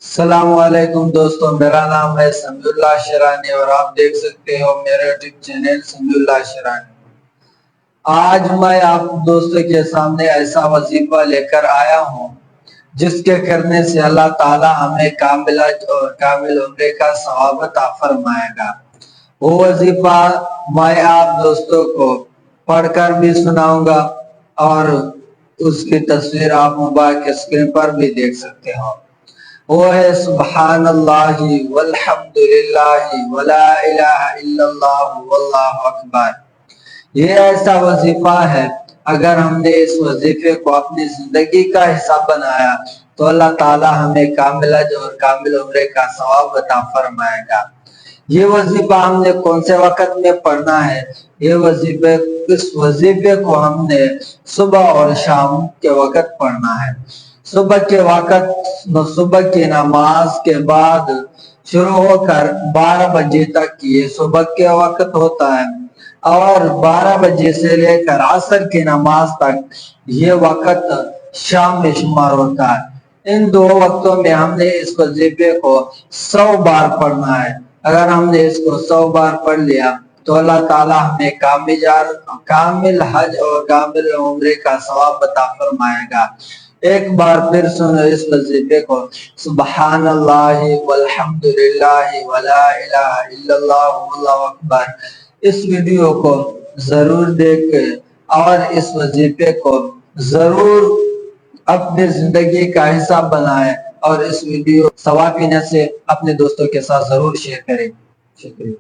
السلام علیکم دوستوں، میرا نام ہے سمیع اللہ شیرانی اور آپ دیکھ سکتے ہو میرا یوٹیوب چینل سمیع اللہ شیرانی۔ آج میں آپ دوستوں کے سامنے ایسا وظیفہ لے کر آیا ہوں جس کے کرنے سے اللہ تعالی ہمیں کامل عمرے کا ثواب عطا فرمائے گا۔ وہ وظیفہ میں آپ دوستوں کو پڑھ کر بھی سناؤں گا اور اس کی تصویر آپ موبائل کے اسکرین پر بھی دیکھ سکتے ہو۔ وہ ہے سبحان اللہ والحمد للہ ولا الہ الا اللہ واللہ اکبر۔ یہ ایسا وظیفہ ہے، اگر ہم نے اس وظیفے کو اپنی زندگی کا حصہ بنایا تو اللہ تعالی ہمیں کامل اجر اور کامل عمرے کا ثواب عطا فرمائے گا۔ یہ وظیفہ ہم نے کون سے وقت میں پڑھنا ہے؟ اس وظیفے کو ہم نے صبح اور شام کے وقت پڑھنا ہے۔ صبح کے وقت صبح کی نماز کے بعد شروع ہو کر 12 بجے تک یہ صبح کے وقت ہوتا ہے، اور 12 بجے سے لے کر عصر کی نماز تک یہ وقت شام میں شمار ہوتا ہے۔ ان دو وقتوں میں ہم نے اس وظیفے کو 100 بار پڑھنا ہے۔ اگر ہم نے اس کو 100 بار پڑھ لیا تو اللہ تعالی ہمیں کامل حج اور کامل عمرے کا ثواب عطا فرمائے گا۔ ایک بار پھر سنو اس وظیفے کو، سبحان اللہ والحمد للہ ولا الہ الا اللہ واللہ اکبر۔ اس ویڈیو کو ضرور دیکھیں اور اس وظیفے کو ضرور اپنی زندگی کا حصہ بنائیں، اور اس ویڈیو ثواب کی نیت سے اپنے دوستوں کے ساتھ ضرور شیئر کریں۔ شکریہ۔